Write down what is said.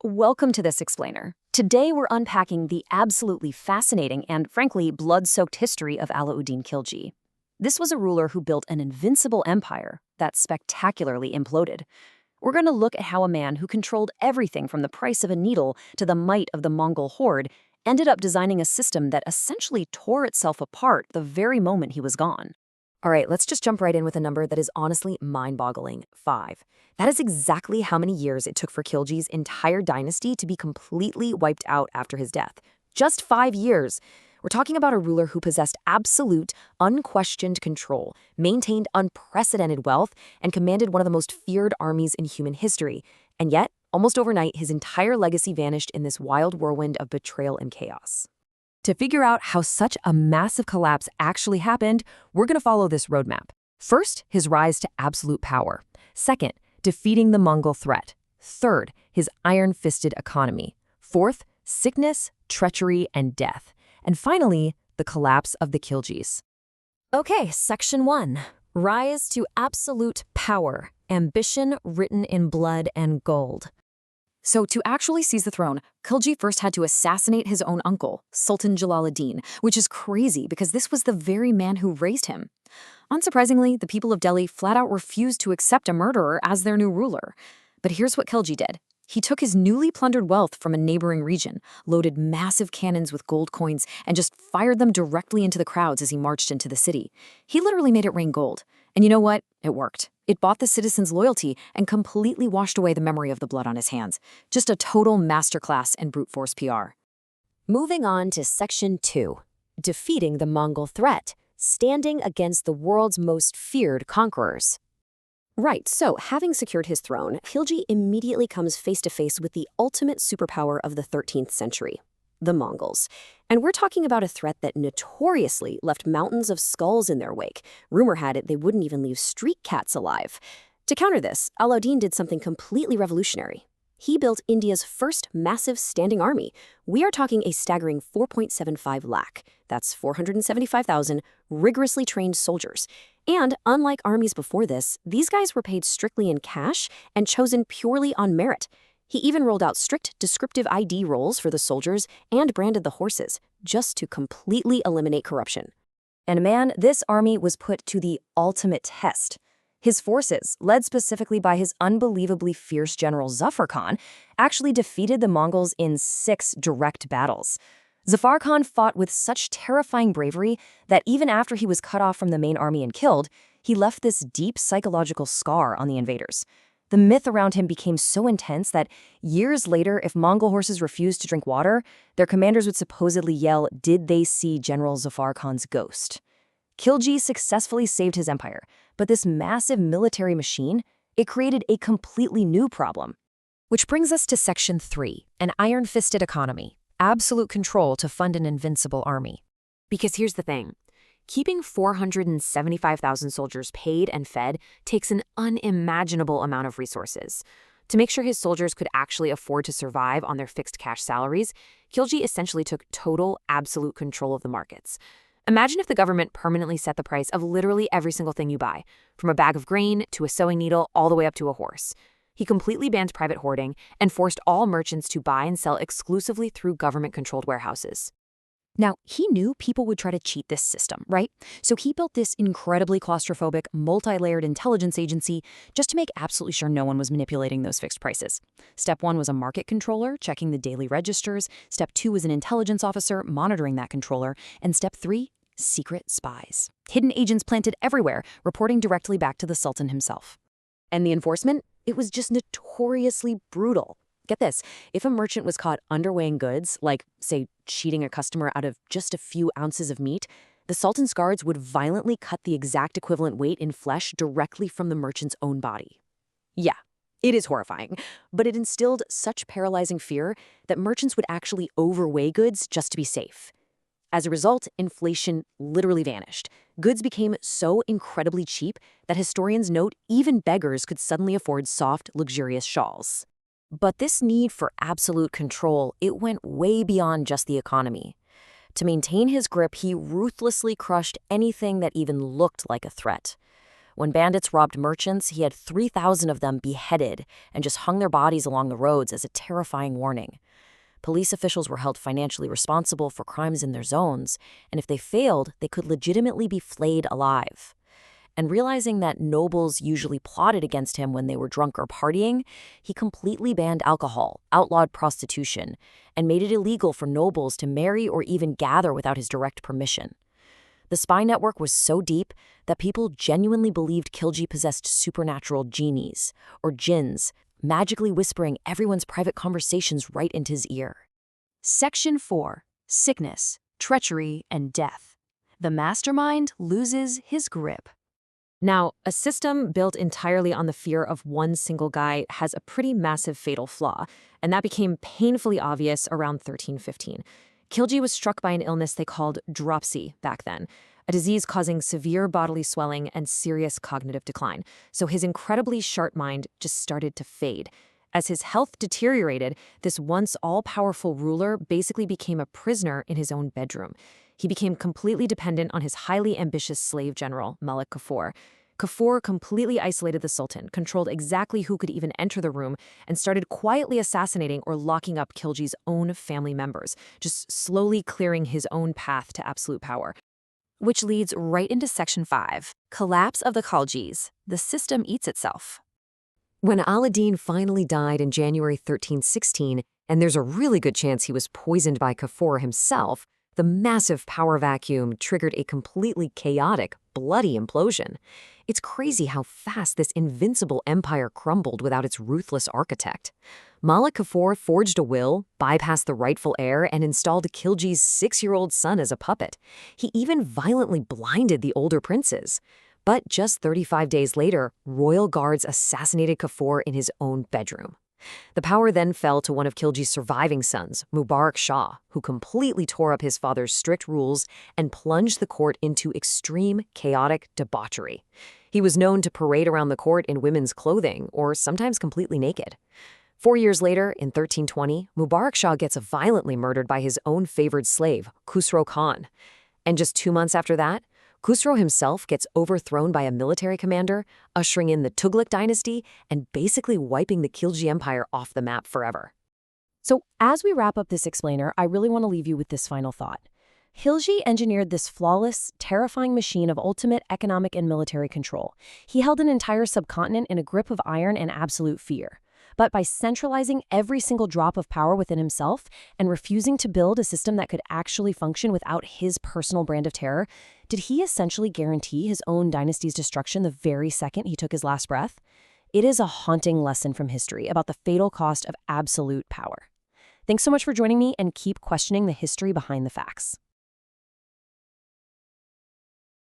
Welcome to this explainer. Today we're unpacking the absolutely fascinating and, frankly, blood-soaked history of Allaudin Khilji. This was a ruler who built an invincible empire that spectacularly imploded. We're going to look at how a man who controlled everything from the price of a needle to the might of the Mongol horde ended up designing a system that essentially tore itself apart the very moment he was gone. All right, let's just jump right in with a number that is honestly mind-boggling, 5. That is exactly how many years it took for Khilji's entire dynasty to be completely wiped out after his death. Just 5 years. We're talking about a ruler who possessed absolute, unquestioned control, maintained unprecedented wealth, and commanded one of the most feared armies in human history. And yet, almost overnight, his entire legacy vanished in this wild whirlwind of betrayal and chaos. To figure out how such a massive collapse actually happened, we're going to follow this roadmap. First, his rise to absolute power. Second, defeating the Mongol threat. Third, his iron-fisted economy. Fourth, sickness, treachery, and death. And finally, the collapse of the Khiljis. Okay, Section 1. Rise to absolute power. Ambition written in blood and gold. So to actually seize the throne, Khilji first had to assassinate his own uncle, Sultan Jalaluddin, which is crazy because this was the very man who raised him. Unsurprisingly, the people of Delhi flat out refused to accept a murderer as their new ruler. But here's what Khilji did. He took his newly plundered wealth from a neighboring region, loaded massive cannons with gold coins, and just fired them directly into the crowds as he marched into the city. He literally made it rain gold. And you know what? It worked. It bought the citizens' loyalty and completely washed away the memory of the blood on his hands. Just a total masterclass in brute force PR. Moving on to Section 2. Defeating the Mongol threat. Standing against the world's most feared conquerors. Right, so having secured his throne, Khilji immediately comes face to face with the ultimate superpower of the 13th century, the Mongols. And we're talking about a threat that notoriously left mountains of skulls in their wake. Rumor had it they wouldn't even leave street cats alive. To counter this, Allaudin did something completely revolutionary. He built India's first massive standing army. We are talking a staggering 4.75 lakh. That's 475,000 rigorously trained soldiers. And unlike armies before this, these guys were paid strictly in cash and chosen purely on merit. He even rolled out strict descriptive ID roles for the soldiers and branded the horses, just to completely eliminate corruption. And man, this army was put to the ultimate test. His forces, led specifically by his unbelievably fierce general Zafar Khan, actually defeated the Mongols in 6 direct battles. Zafar Khan fought with such terrifying bravery that even after he was cut off from the main army and killed, he left this deep psychological scar on the invaders. The myth around him became so intense that years later, if Mongol horses refused to drink water, their commanders would supposedly yell, "Did they see General Zafar Khan's ghost?" Khilji successfully saved his empire, but this massive military machine, it created a completely new problem. Which brings us to Section 3, an iron-fisted economy. Absolute control to fund an invincible army. Because here's the thing. Keeping 475,000 soldiers paid and fed takes an unimaginable amount of resources. To make sure his soldiers could actually afford to survive on their fixed cash salaries, Khilji essentially took total, absolute control of the markets. Imagine if the government permanently set the price of literally every single thing you buy, from a bag of grain to a sewing needle all the way up to a horse. He completely banned private hoarding and forced all merchants to buy and sell exclusively through government-controlled warehouses. Now, he knew people would try to cheat this system, right? So he built this incredibly claustrophobic, multi-layered intelligence agency just to make absolutely sure no one was manipulating those fixed prices. Step 1 was a market controller, checking the daily registers. Step 2 was an intelligence officer, monitoring that controller. And Step 3, secret spies. Hidden agents planted everywhere, reporting directly back to the Sultan himself. And the enforcement? It was just notoriously brutal. Get this, if a merchant was caught underweighing goods, like, say, cheating a customer out of just a few ounces of meat, the Sultan's guards would violently cut the exact equivalent weight in flesh directly from the merchant's own body. Yeah, it is horrifying, but it instilled such paralyzing fear that merchants would actually overweigh goods just to be safe. As a result, inflation literally vanished. Goods became so incredibly cheap that historians note even beggars could suddenly afford soft, luxurious shawls. But this need for absolute control, it went way beyond just the economy. To maintain his grip, he ruthlessly crushed anything that even looked like a threat. When bandits robbed merchants, he had 3,000 of them beheaded and just hung their bodies along the roads as a terrifying warning. Police officials were held financially responsible for crimes in their zones, and if they failed, they could legitimately be flayed alive. And realizing that nobles usually plotted against him when they were drunk or partying, he completely banned alcohol, outlawed prostitution, and made it illegal for nobles to marry or even gather without his direct permission. The spy network was so deep that people genuinely believed Khilji possessed supernatural genies, or jinns, magically whispering everyone's private conversations right into his ear. Section 4. Sickness, Treachery, and Death. The mastermind loses his grip. Now, a system built entirely on the fear of one single guy has a pretty massive fatal flaw, and that became painfully obvious around 1315. Khilji was struck by an illness they called dropsy back then, a disease causing severe bodily swelling and serious cognitive decline. So his incredibly sharp mind just started to fade. As his health deteriorated, this once all-powerful ruler basically became a prisoner in his own bedroom. He became completely dependent on his highly ambitious slave general, Malik Kafur. Kafur completely isolated the Sultan, controlled exactly who could even enter the room, and started quietly assassinating or locking up Khilji's own family members, just slowly clearing his own path to absolute power. Which leads right into Section 5, Collapse of the Khiljis. The system eats itself. When Allaudin finally died in January 1316, and there's a really good chance he was poisoned by Kafur himself, the massive power vacuum triggered a completely chaotic, bloody implosion. It's crazy how fast this invincible empire crumbled without its ruthless architect. Malik Kafur forged a will, bypassed the rightful heir, and installed Khilji's 6-year-old son as a puppet. He even violently blinded the older princes. But just 35 days later, royal guards assassinated Kafur in his own bedroom. The power then fell to one of Khilji's surviving sons, Mubarak Shah, who completely tore up his father's strict rules and plunged the court into extreme, chaotic debauchery. He was known to parade around the court in women's clothing, or sometimes completely naked. 4 years later, in 1320, Mubarak Shah gets violently murdered by his own favored slave, Khusro Khan. And just 2 months after that, Khusro himself gets overthrown by a military commander, ushering in the Tughlaq dynasty and basically wiping the Khilji Empire off the map forever. So as we wrap up this explainer, I really want to leave you with this final thought. Khilji engineered this flawless, terrifying machine of ultimate economic and military control. He held an entire subcontinent in a grip of iron and absolute fear. But by centralizing every single drop of power within himself and refusing to build a system that could actually function without his personal brand of terror, did he essentially guarantee his own dynasty's destruction the very second he took his last breath? It is a haunting lesson from history about the fatal cost of absolute power. Thanks so much for joining me, and keep questioning the history behind the facts.